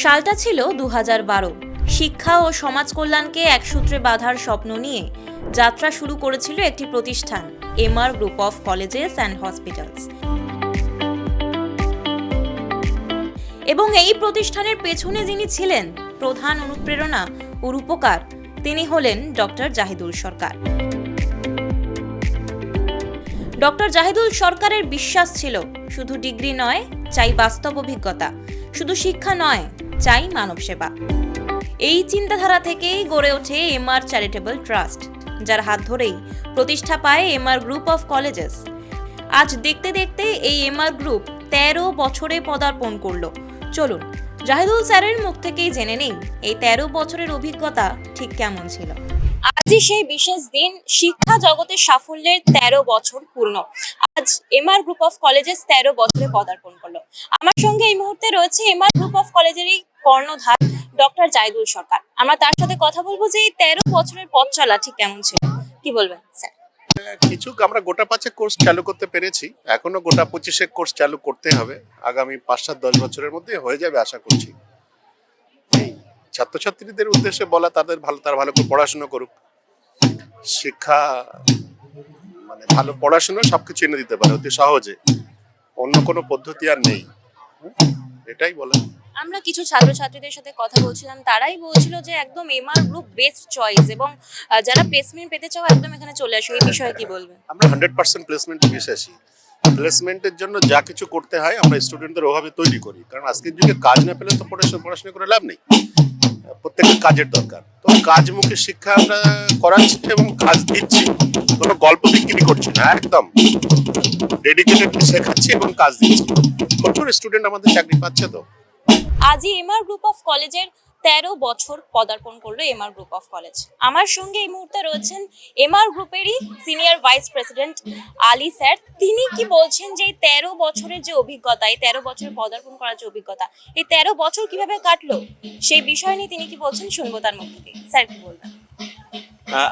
সালটা ছিল 2012। শিক্ষা ও সমাজ কল্যাণকে এক সূত্রে বাঁধার স্বপ্ন নিয়ে যাত্রা শুরু করেছিল একটি প্রতিষ্ঠান, MR group of colleges and hospitals. এবং এই প্রতিষ্ঠানের পেছনে যিনি ছিলেন প্রধান অনুপ্রেরণা ও রূপকার, তিনি হলেন ডক্টর জাহিদুল সরকার। ডক্টর জাহিদুল সরকারের বিশ্বাস ছিল, শুধু ডিগ্রি নয়, চাই বাস্তব অভিজ্ঞতা, শুধু শিক্ষা নয়, চাই মানব সেবা। এই চিন্তাধারা থেকেই গড়ে ওঠে এমআর চ্যারিটেবল ট্রাস্ট, যার হাত ধরেই প্রতিষ্ঠা পায় এমআর গ্রুপ অফ কলেজেস। আজ দেখতে দেখতে এই এমআর গ্রুপ 13 বছরে পদার্পণ করলো। চলুন জাহিদুল স্যারের মুখ থেকেই জেনে নেই এই 13 বছরের অভিজ্ঞতা ঠিক কেমন ছিল। আজই সেই বিশেষ দিন, শিক্ষা জগতের সাফল্যের 13 বছর পূর্ণ। আজ এমআর গ্রুপ অফ কলেজেস 13 বছরে পদার্পণ করলো। আমার সঙ্গে এই মুহূর্তে রয়েছে এমআর গ্রুপ অফ কলেজেরই কর্ণধার ডক্টর জাহিদুল সরকার। আমরা তার সাথে কথা বলবো যে এই 13 বছরের পথ চলা ঠিক কেমন ছিল, কি বলবেন স্যার? কিছু আমরা গোটা 5 কোর্স চালু করতে পেরেছি, এখনো গোটা 25 কোর্স চালু করতে হবে। আগামী 5-7-10 বছরের মধ্যে হয়ে যাবে আশা করছি। এই ছাত্রছাত্রীদের উদ্দেশ্যে বলা, তারা ভালো করে পড়াশোনা করুক। শিক্ষা মানে ভালো পড়াশোনা সবকিছু এনে দিতে পারে অতি সহজে, অন্য কোনো পদ্ধতি আর নেই। এটাই বলা। আমরা কিছু ছাত্রছাত্রীদের সাথে কথা বলছিলাম, তারাই বলছিল যে একদম এমআর গ্রুপ বেস্ট চয়েস, এবং যারা প্লেসমেন্ট পেতে চাও একদম এখানে চলে আসো। এই বিষয়ে কি বলবেন? আমরা 100% প্লেসমেন্টে বিশ্বাসী। প্লেসমেন্টের জন্য যা কিছু করতে হয় আমরা স্টুডেন্টদের ওভাবে তৈরি করি, কারণ আজকের যুগে কাজ না পেলে তো পড়াশোনা করে লাভ নেই। প্রত্যেকের কাজের দরকার, তো কাজমুখী শিক্ষা আমরা করাচ্ছি এবং কাজ দিচ্ছি। কোনো গল্প বিক্রি করছি না, একদম ডেডিকেটেডলি শেখাচ্ছি এবং কাজ দিচ্ছি। প্রচুর স্টুডেন্ট আমাদের চাকরি পাচ্ছে। তো আজই এমআর গ্রুপ অফ কলেজের 13 বছর পদার্পণ করলো এমআর গ্রুপ অফ কলেজ। আমার সঙ্গে এই মুহূর্তে রয়েছেন এমআর গ্রুপেরই senior vice president Ali sir. তিনি কি বলছেন যে এই 13 বছরের যে অভিজ্ঞতা, এই 13 বছর পদার্পণ করার যে অভিজ্ঞতা, এই 13 বছর কিভাবে কাটলো সেই বিষয় নিয়ে তিনি কি বলছেন শুনবো তার মুখ থেকে। স্যার কি বলবেন?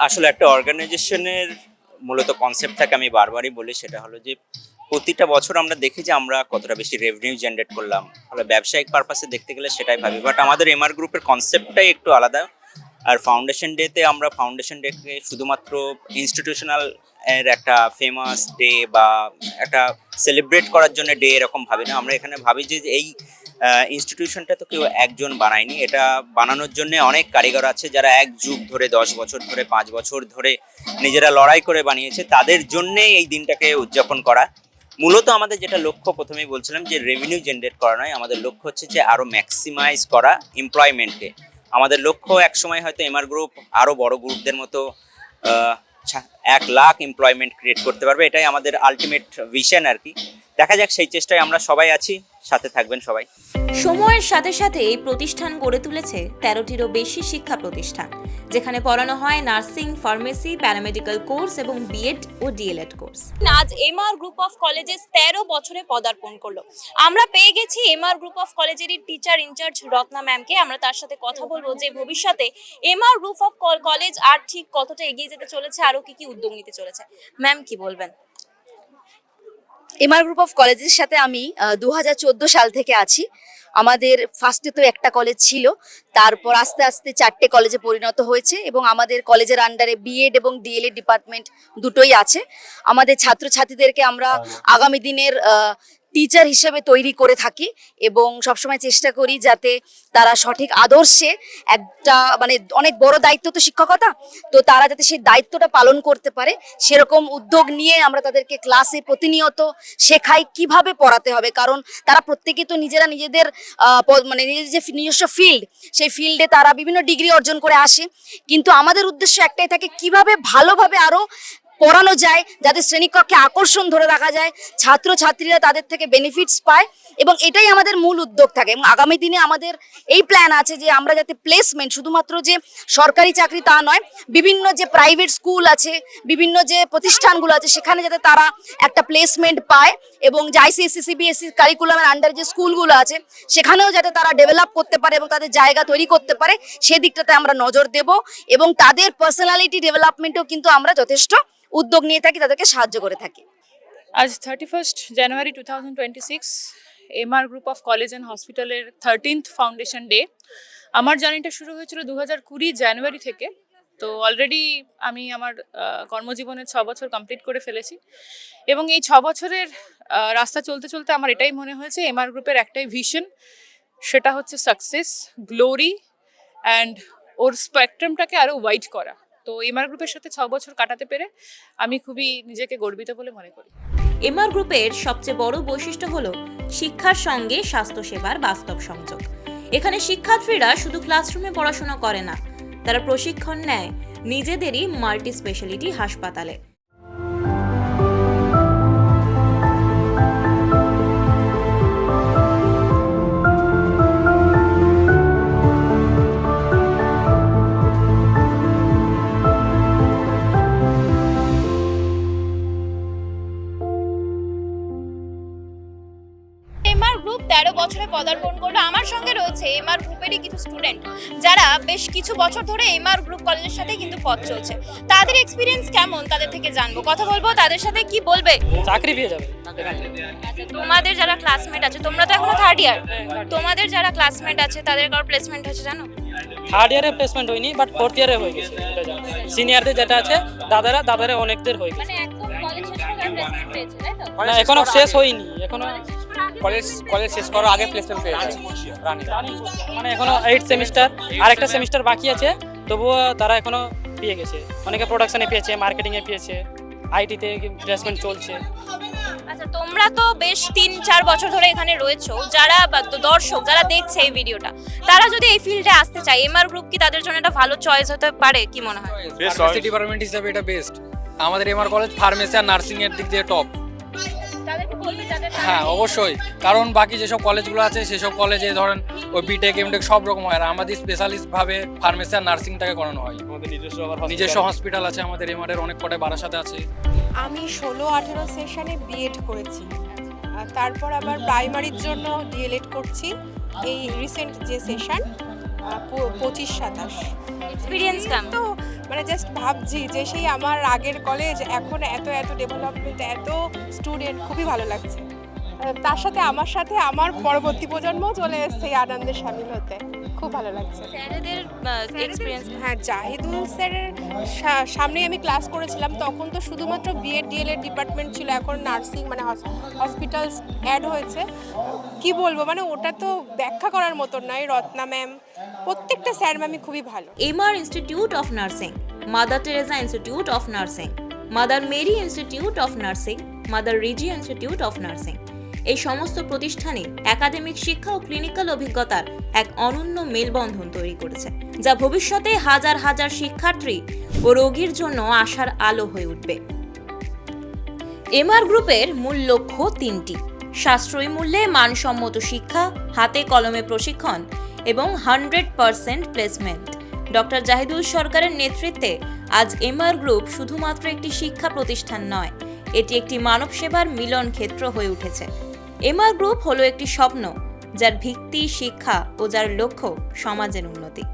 আসলে একটা অর্গানাইজেশনের মূলত কনসেপ্ট থাকে, আমি বারবারই বলি, সেটা হলো যে প্রতিটা বছর আমরা দেখি যে আমরা কতটা বেশি রেভিনিউ জেনারেট করলাম। তাহলে ব্যবসায়িক পারপাসে দেখতে গেলে সেটাই ভাবি, বাট আমাদের এমআর গ্রুপের কনসেপ্টটাই একটু আলাদা। আর ফাউন্ডেশন ডেতে আমরা ফাউন্ডেশন ডেকে শুধুমাত্র ইনস্টিটিউশনাল এর একটা ফেমাস ডে বা একটা সেলিব্রেট করার জন্য ডে এরকম ভাবি না। আমরা এখানে ভাবি যে এই ইনস্টিটিউশনটা তো কেউ একজন বানায়নি, এটা বানানোর জন্য অনেক কারিগর আছে যারা 1 যুগ ধরে, 10 বছর ধরে, 5 বছর ধরে নিজেরা লড়াই করে বানিয়েছে। তাদের জন্যে এই দিনটাকে উদযাপন করা। মূলত আমাদের যেটা লক্ষ্য, প্রথমেই বলছিলাম যে রেভিনিউ জেনারেট করা নয়, আমাদের লক্ষ্য হচ্ছে যে আরো ম্যাক্সিমাইজ করা এমপ্লয়মেন্টকে। আমাদের লক্ষ্য একসময় হয়তো এমআর গ্রুপ আরো বড় গ্রুপদের মতো 1 লাখ এমপ্লয়মেন্ট ক্রিয়েট করতে পারবে। এটাই আমাদের আলটিমেট ভিশন আর কি। দেখা যাক, সেই চেষ্টায় আমরা সবাই আছি, সাথে থাকবেন সবাই। সময়ের সাথে সাথে এই প্রতিষ্ঠান গড়ে তুলেছে 13টিরও বেশি শিক্ষা প্রতিষ্ঠান, যেখানে পড়ানো হয় নার্সিং, ফার্মেসি, প্যারামেডিক্যাল কোর্স এবং বিএড ও ডিএলএড কোর্স। আজ এমআর গ্রুপ অফ কলেজেস 13 বছরে পদার্পণ করলো। আমরা পেয়ে গেছি এমআর গ্রুপ অফ কলেজেরই টিচার ইনচার্জ রত্না ম্যামকে। আমরা তার সাথে কথা বলবো যে ভবিষ্যতে এমআর গ্রুপ অফ কলেজ আর ঠিক কতটা এগিয়ে যেতে চলেছে, আরো কি কি উদ্যোগ নিতে চলেছে। ম্যাম কি বলবেন? এমআর গ্রুপ অফ কলেজের সাথে আমি 2014 সাল থেকে আছি। আমাদের ফার্স্টে তো একটা কলেজ ছিল, তারপর আস্তে আস্তে 4টে কলেজে পরিণত হয়েছে এবং আমাদের কলেজের আন্ডারে বিএড এবং ডিএলএড ডিপার্টমেন্ট দুটোই আছে। আমাদের ছাত্রছাত্রীদেরকে আমরা আগামী দিনের টিচার হিসেবে তৈরি করে থাকি এবং সবসময় চেষ্টা করি যাতে তারা সঠিক আদর্শে, একটা মানে অনেক বড় দায়িত্ব তো শিক্ষকতা, তো তারা যাতে সেই দায়িত্বটা পালন করতে পারে সেরকম উদ্যোগ নিয়ে আমরা তাদেরকে ক্লাসে প্রতিনিয়ত শেখাই কিভাবে পড়াতে হবে। কারণ তারা প্রত্যেকে তো নিজেরা নিজেদের মানে নিজেদের যে নিজস্ব ফিল্ড, সেই ফিল্ডে তারা বিভিন্ন ডিগ্রি অর্জন করে আসে, কিন্তু আমাদের উদ্দেশ্য একটাই থাকে কিভাবে ভালোভাবে আরো পড়ানো যায়, যাতে শ্রেণীকক্ষে আকর্ষণ ধরে রাখা যায়, ছাত্রছাত্রীরা তাদের থেকে বেনিফিটস পায়, এবং এটাই আমাদের মূল উদ্যোগ থাকে। এবং আগামী দিনে আমাদের এই প্ল্যান আছে যে আমরা যাতে প্লেসমেন্ট, শুধুমাত্র যে সরকারি চাকরি তা নয়, বিভিন্ন যে প্রাইভেট স্কুল আছে, বিভিন্ন যে প্রতিষ্ঠানগুলো আছে, সেখানে যাতে তারা একটা প্লেসমেন্ট পায়, এবং যে আইসিএসসি সিবিএসসি কারিকুলামের আন্ডারে যে স্কুলগুলো আছে সেখানেও যাতে তারা ডেভেলপ করতে পারে এবং তাদের জায়গা তৈরি করতে পারে, সেদিকটাতে আমরা নজর দেব। এবং তাদের পার্সোনালিটি ডেভেলপমেন্টও কিন্তু আমরা যথেষ্ট উদ্যোগ নিয়ে থাকি, তাদেরকে সাহায্য করে থাকি। আজ 31 জানুয়ারি 2026 MR group of college and হসপিটালের 13th ফাউন্ডেশন ডে। আমার জার্নিটা শুরু হয়েছিল 2020 জানুয়ারি থেকে। তো অলরেডি আমি আমার কর্মজীবনের 6 বছর কমপ্লিট করে ফেলেছি এবং এই 6 বছরের রাস্তা চলতে চলতে আমার এটাই মনে হয়েছে এমআর গ্রুপের একটাই ভিশন, সেটা হচ্ছে সাকসেস, গ্লোরি অ্যান্ড ওর স্পেকট্রামটাকে আরও ওয়াইড করা। তো এমআর গ্রুপের সাথে 6 বছর কাটাতে পেরে আমি খুবই নিজেকে গর্বিত বলে মনে করি। এমআর গ্রুপের সবচেয়ে বড় বৈশিষ্ট্য হলো শিক্ষার সঙ্গে স্বাস্থ্যসেবার বাস্তব সংযোগ। এখানে শিক্ষার্থীরা শুধু ক্লাসরুমে পড়াশোনা করে না, তারা প্রশিক্ষণ নেয় নিজেদেরই মাল্টি স্পেশালিটি হাসপাতালে। এমআর গ্রুপ 13 বছরে পদার্পণ করলো। আমার সঙ্গে রয়েছে এমআর গ্রুপেরই কিছু স্টুডেন্ট যারা বেশ কিছু বছর ধরে এমআর গ্রুপ কলেজের সাথে কিন্তু পথ চলছে। তাদের এক্সপিরিয়েন্স কেমন তাদের থেকে জানবো, কথা বলবো তাদের সাথে। কি বলবে? চাকরি পেয়ে যাবে। আচ্ছা, তোমাদের যারা ক্লাসমেট আছে, তোমরা তো এখনো 3rd ইয়ার, তোমাদের যারা ক্লাসমেট আছে তাদের কারো প্লেসমেন্ট হয়েছে জানো? 3rd ইয়ারে প্লেসমেন্ট হয়নি, বাট 4th ইয়ারে হয়ে গেছে। সিনিয়রদের যেটা আছে দাদারা অনেকদের হয়ে গেছে। মানে একদম কলেজ শেষ করে প্লেসমেন্ট পেয়েছে, তাই তো? না, এখনো শেষ হয়নি, এখনো কলেজ শেষ করার আগে প্লেসমেন্ট পেয়েছে রানি। মানে এখনো 8 সেমিস্টার, আরেকটা সেমিস্টার বাকি আছে, তবুও তারা এখনো পেয়ে গেছে। অনেকে প্রোডাকশনে পেয়েছে, মার্কেটিংয়ে পেয়েছে, আইটিতে প্লেসমেন্ট চলছে। আচ্ছা, তোমরা তো বেশ 3-4 বছর ধরে এখানে রয়েছো, যারা দর্শক যারা দেখছে এই ভিডিওটা, তারা যদি এই ফিল্ডে আসতে চায়, এমআর গ্রুপ কি তাদের জন্য একটা ভালো চয়েস হতে পারে? কি মনে হয়? ফার্মেসি ডিপার্টমেন্ট হিসেবে এটা বেস্ট। আমাদের এমআর কলেজ ফার্মেসি আর নার্সিং এর দিক দিয়ে টপ। তাদেরকে বলবে যাদের হ্যাঁ অবশ্যই, কারণ বাকি যেসব কলেজগুলো আছে সেসব কলেজে ধরেন ওই বিটেক এমটেক সব রকম হয়, আর আমাদের স্পেশালিস্ট ভাবে ফার্মেসি আর নার্সিংটাকে করানো হয়। আমাদের নিজস্ব হসপিটাল আছে, আমাদের এমআর এর অনেক কটায় বারাসাতে আছে। আমি 16-18 সেশনে বিএড করেছি, আর তারপর আবার প্রাইমারির জন্য ডিএলএড করছি। এই রিসেন্ট যে সেশন 25-27 এক্সপিরিয়েন্স কেমন? তো মানে জাস্ট ভাবছি যে সেই আমার আগের কলেজ এখন এত ডেভেলপমেন্ট, এত স্টুডেন্ট, খুবই ভালো লাগছে। তার সাথে আমার পরবর্তী প্রজন্মও চলে এসছে এই আনন্দে সামিল হতে, খুব ভালো লাগছে। স্যারেদের এক্সপিরিয়েন্স? হ্যাঁ, জাহিদুল স্যারের সামনেই আমি ক্লাস করেছিলাম, তখন তো শুধুমাত্র বিএড ডিএলএড ডিপার্টমেন্ট ছিল, এখন নার্সিং মানে হসপিটাল অ্যাড হয়েছে। কি বলবো, মানে ওটা তো ব্যাখ্যা করার মতো নয়। রত্না ম্যাম, প্রত্যেকটা স্যার ম্যামই খুবই ভালো। MR institute of nursing, mother Teresa institute of nursing, mother Mary institute of nursing, mother রিজি ইনস্টিটিউট অফ নার্সিং, এই সমস্ত প্রতিষ্ঠানই একাডেমিক শিক্ষা ও ক্লিনিক্যাল অভিজ্ঞতার এক অনন্য মেলবন্ধন তৈরি করেছে, যা ভবিষ্যতে হাজার হাজার শিক্ষার্থী ও রোগীর জন্য আশার আলো হয়ে উঠবে। এমআর গ্রুপের মূল লক্ষ্য 3টি: সাশ্রয়ী মূল্যে মানসম্মত শিক্ষা, হাতে কলমে প্রশিক্ষণ এবং 100% প্লেসমেন্ট। ডক্টর জাহিদুল সরকারের নেতৃত্বে আজ এমআর গ্রুপ শুধুমাত্র একটি শিক্ষা প্রতিষ্ঠান নয়, এটি একটি মানব সেবার মিলন ক্ষেত্র হয়ে উঠেছে। এমআর গ্রুপ হলো একটি স্বপ্ন, যার ভিত্তি শিক্ষা ও যার লক্ষ্য সমাজের উন্নতি।